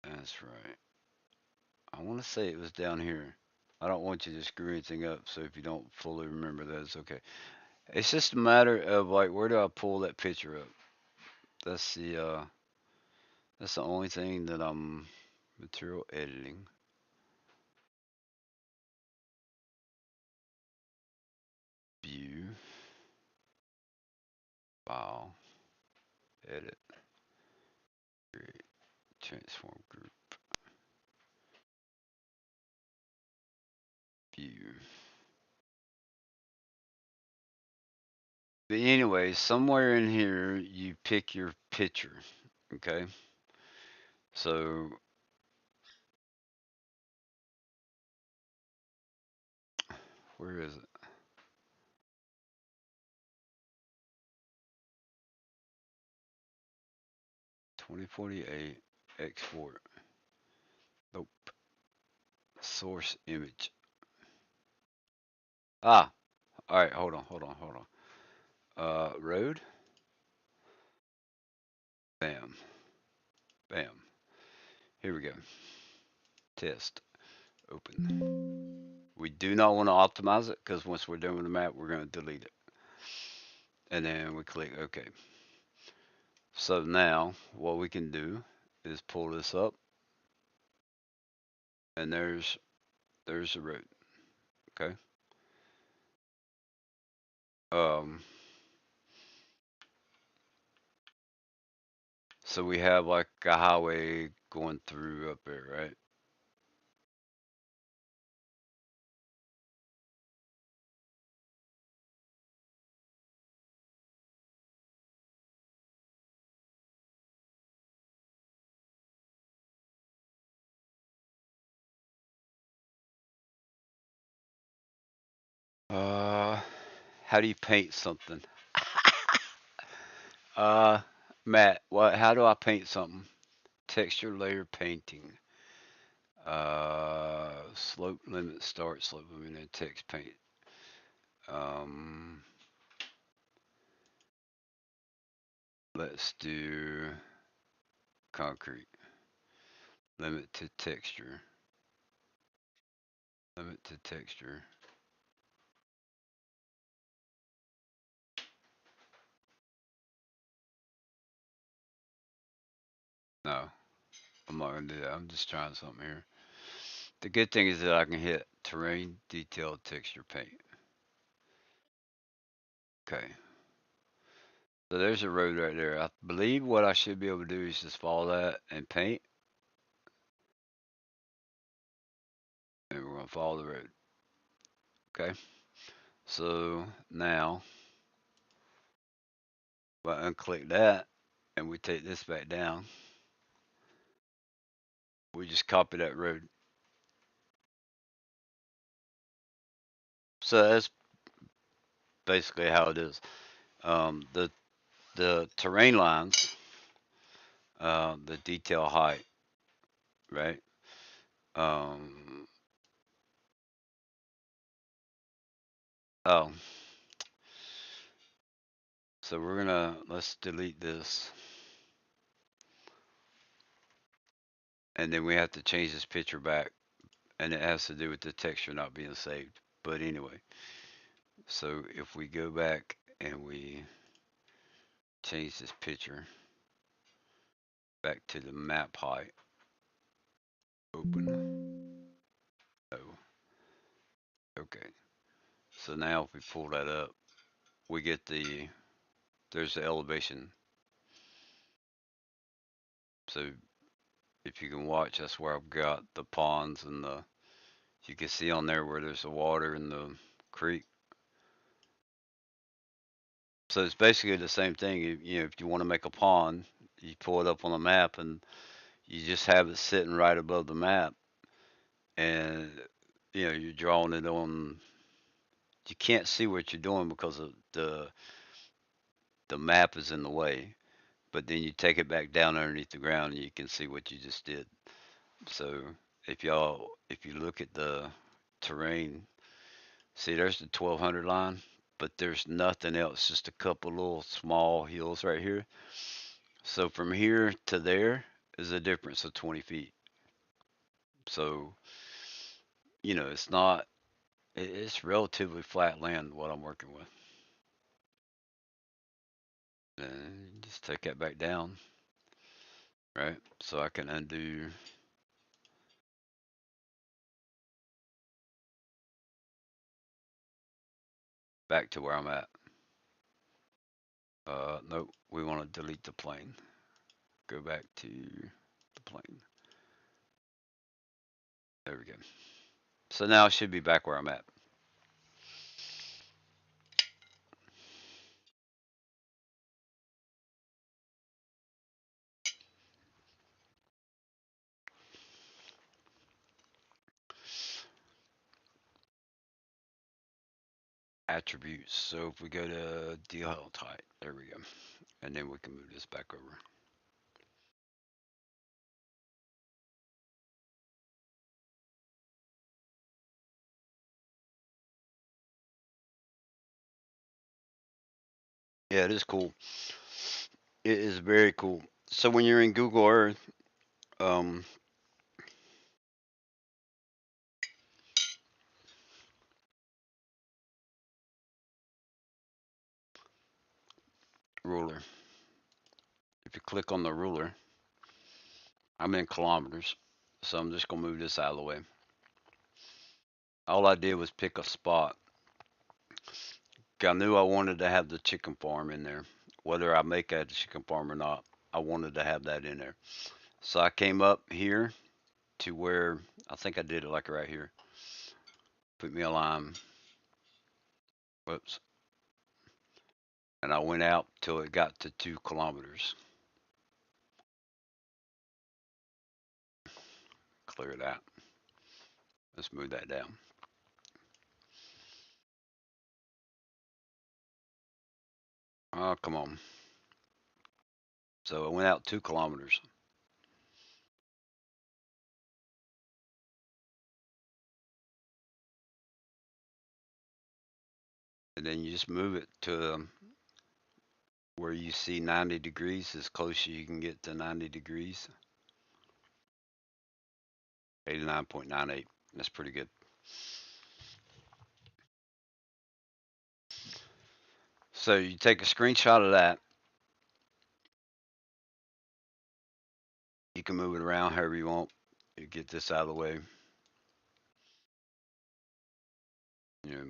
that's right. I want to say it was down here. I don't want you to screw anything up, so if you don't fully remember that, it's okay. It's just a matter of like, where do I pull that picture up? That's the uh, that's the only thing that I'm material editing. View, file, edit, create, transform group, view. But anyway, somewhere in here you pick your picture. Okay, so where is it? 2048 export. Nope. Source image. Ah, all right. Hold on. Hold on. Hold on. Road. Bam. Bam. Here we go. Test. Open. We do not want to optimize it because once we're done with the map, we're going to delete it. And then we click OK. So now what we can do is pull this up, and there's the road. Okay. Um. So we have like a highway going through up there, right? Uh, how do you paint something? Uh, Matt, what? How do I paint something? Texture layer painting. Slope limit start, slope limit and text paint. Um, let's do concrete. Limit to texture. Limit to texture. No, I'm not gonna do that. I'm just trying something here. The good thing is that I can hit terrain, detailed texture paint. Okay. So there's a road right there. I believe what I should be able to do is just follow that and paint, and we're gonna follow the road. Okay. So now, if I unclick that, and we take this back down, we just copy that road. So that's basically how it is. The terrain lines, the detail height, right? Um, oh, so let's delete this, and then we have to change this picture back, and it has to do with the texture not being saved. But anyway, so if we go back and we change this picture back to the map height, open. Oh, okay. So now if we pull that up, we get there's the elevation. So if you can watch, that's where I've got the ponds and you can see on there where there's the water in the creek. So it's basically the same thing. If you want to make a pond, you pull it up on the map and you just have it sitting right above the map, and you're drawing it on. You can't see what you're doing because of the map is in the way. But then you take it back down underneath the ground and you can see what you just did. So if you look at the terrain, see there's the 1200 line, but there's nothing else, just a couple little small hills right here. So from here to there is a difference of 20 feet. So, it's not, it's relatively flat land what I'm working with. And just take that back down, right? So I can undo back to where I'm at. Nope, we want to delete the plane. Go back to the plane. There we go. So now I should be back where I'm at. Attributes. So if we go to deal type, there we go. And then we can move this back over. Yeah, it is cool. It is very cool. So when you're in Google Earth, um, ruler, if you click on the ruler, I'm in kilometers. So I'm just going to move this out of the way. All I did was pick a spot. I knew I wanted to have the chicken farm in there. Whether I make that a chicken farm or not, I wanted to have that in there. So I came up here to where I think I did it like right here. Put me a line. Whoops. And I went out till it got to 2 kilometers. Clear that. Let's move that down. Oh, come on. So I went out 2 kilometers. And then you just move it to where you see 90 degrees, as close as you can get to 90 degrees. 89.98. That's pretty good. So you take a screenshot of that. You can move it around however you want. You get this out of the way. You know,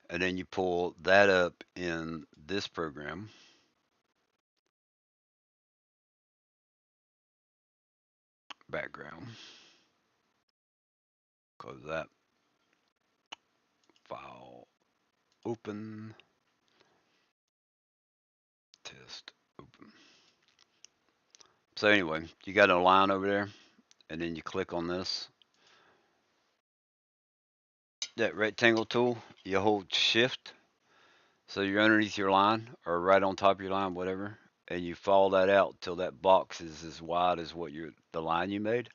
and then you pull that up in this program. Background. Close that. File. Open. Test. Open. So anyway, you got a line over there, and then you click on this. That rectangle tool, you hold shift So you're underneath your line or right on top of your line, whatever, and you follow that out till that box is as wide as what the line you made,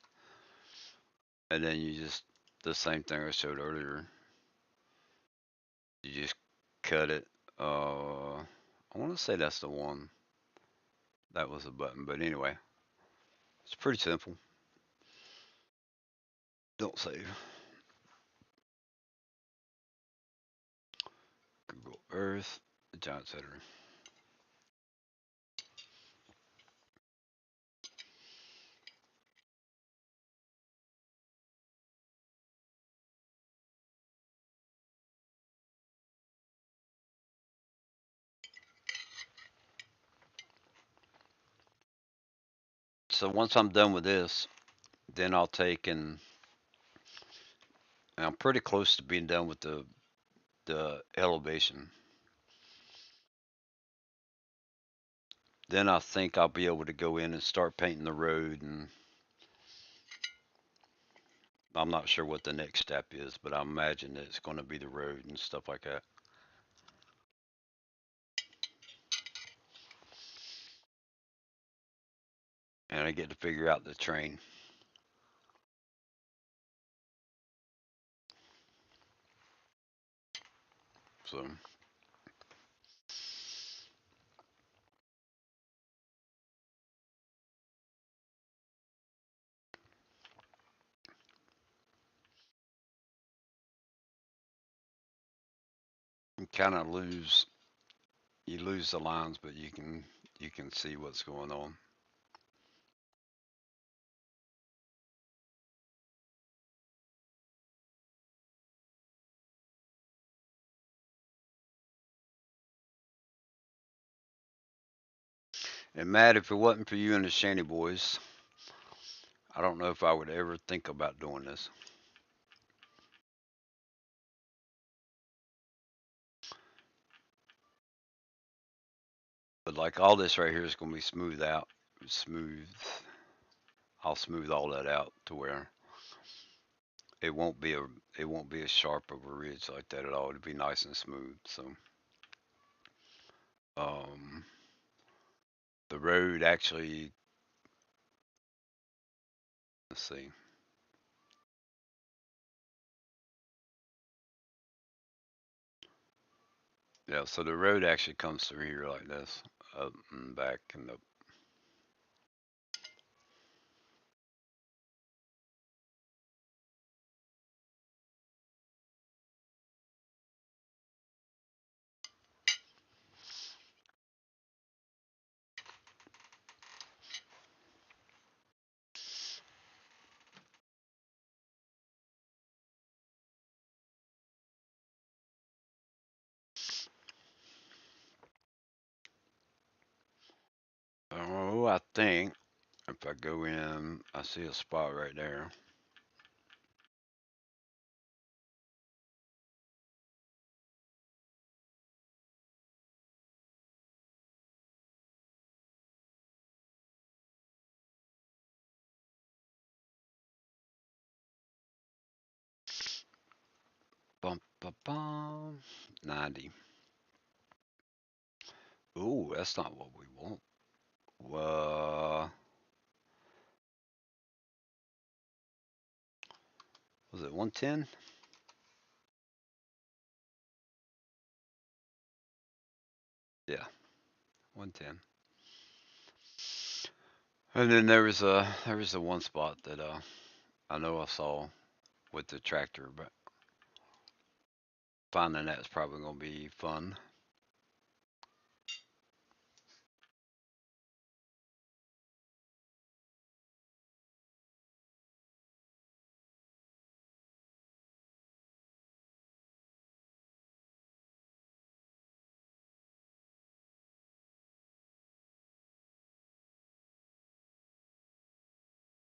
and then you just the same thing I showed earlier. You just cut it. I want to say that's the one. That was a button, but anyway, it's pretty simple. Don't save. Google Earth, giant setter. So once I'm done with this, then I'll take and I'm pretty close to being done with the elevation. Then I think I'll be able to go in and start painting the road, and I'm not sure what the next step is, but I imagine that it's going to be the road and stuff like that. And I get to figure out the train. So you kind of lose the lines, but you can see what's going on. And Matt, if it wasn't for you and the Shanty boys, I don't know if I would ever think about doing this. But like all this right here is going to be smoothed out. Smooth. I'll smooth all that out to where it won't be a it won't be as sharp of a ridge like that at all. It'll be nice and smooth. So um, the road actually, let's see. Yeah, so the road actually comes through here like this, up and back and up. Oh, I think if I go in, I see a spot right there. Bum, bum, bum. 90. Ooh, that's not what we want. Was it 110? Yeah, 110. And then there was a one spot that I know I saw with the tractor, but finding that's probably gonna be fun.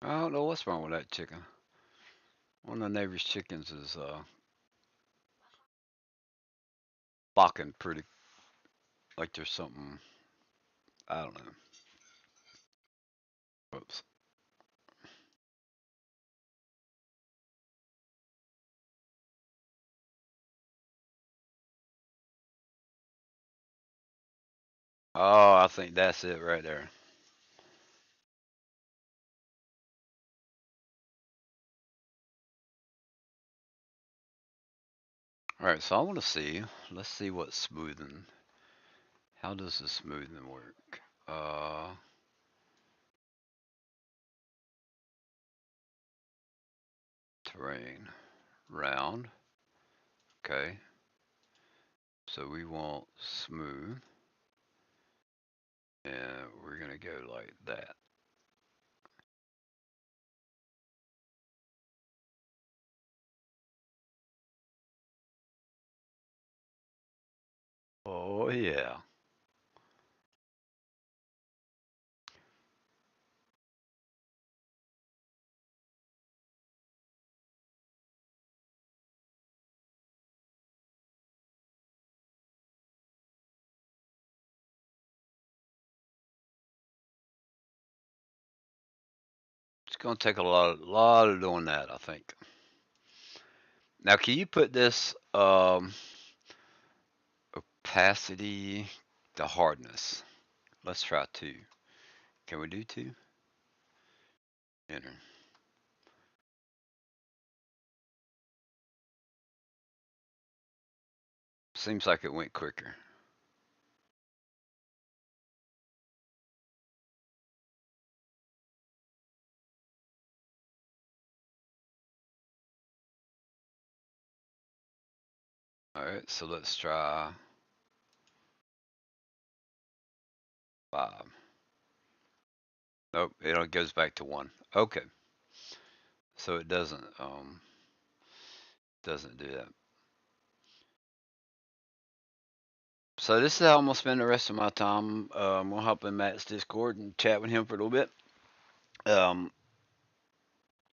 I don't know what's wrong with that chicken. One of the neighbor's chickens is barking pretty like there's something. I don't know. Oops. Oh, I think that's it right there. All right, so I want to see. Let's see what smoothing. How does the smoothing work? Terrain, round. Okay, so we want smooth, and we're gonna go like that. Oh yeah. It's gonna take a lot of doing that, I think. Now, can you put this opacity to hardness? Let's try two. Can we do two? Enter. Seems like it went quicker. All right, so let's try five. Nope, it goes back to one. Okay, so it doesn't do that. So this is how I'm gonna spend the rest of my time. I'm gonna hop in Matt's Discord and chat with him for a little bit. Um,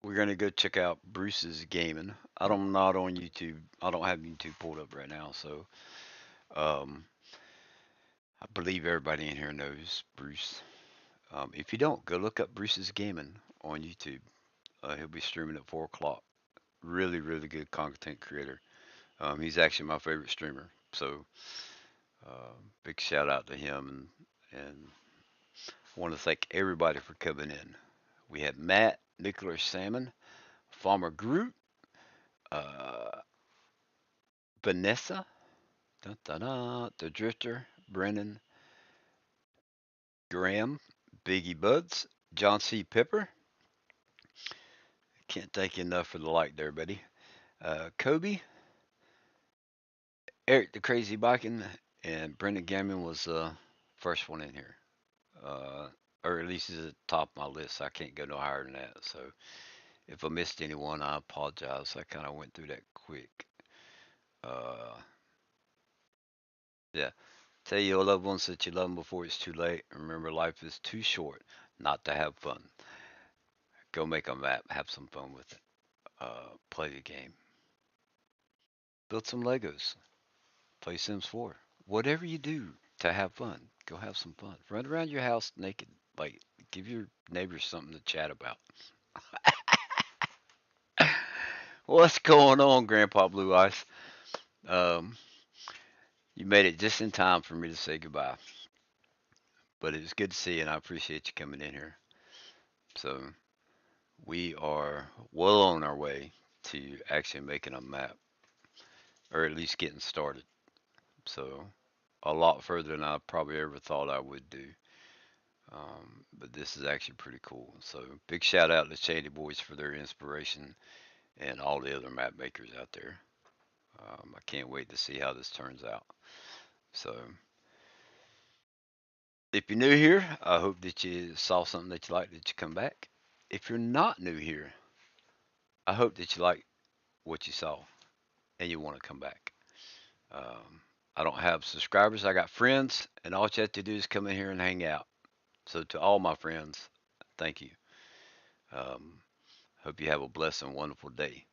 we're gonna go check out Bruce's gaming. I'm not on YouTube. I don't have YouTube pulled up right now, so um, I believe everybody in here knows Bruce. If you don't, go look up Bruce's gaming on YouTube. He'll be streaming at 4 o'clock. Really, really good content creator. He's actually my favorite streamer. So big shout out to him, and I want to thank everybody for coming in. We had Matt, Nicholas Salmon, Farmer Groot, uh, Vanessa, dun, dun, dun, the Drifter, Brennan, Graham, Biggie Buds, John C. Pepper. Can't thank you enough for the like there, buddy. Kobe, Eric the Crazy Biking, and Brendan Gammon was the first one in here. Uh, or at least he's at the top of my list. I can't go no higher than that. So if I missed anyone, I apologize. I kind of went through that quick. Uh, yeah. Tell your loved ones that you love them before it's too late. Remember, life is too short not to have fun. Go make a map. Have some fun with it. Play the game. Build some Legos. Play Sims 4. Whatever you do to have fun, go have some fun. Run around your house naked. Like, give your neighbors something to chat about. What's going on, Grandpa Blue Eyes? Um, you made it just in time for me to say goodbye. But it was good to see you, and I appreciate you coming in here. So, we are well on our way to actually making a map, or at least getting started. So, a lot further than I probably ever thought I would do. But this is actually pretty cool. So, big shout out to Shady Boys for their inspiration and all the other map makers out there. I can't wait to see how this turns out. So, if you're new here, I hope that you saw something that you liked, that you come back. If you're not new here, I hope that you like what you saw and you want to come back. Um, I don't have subscribers, I got friends, and all you have to do is come in here and hang out. So, to all my friends, thank you. Um, hope you have a blessed and wonderful day.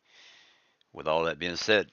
With all that being said,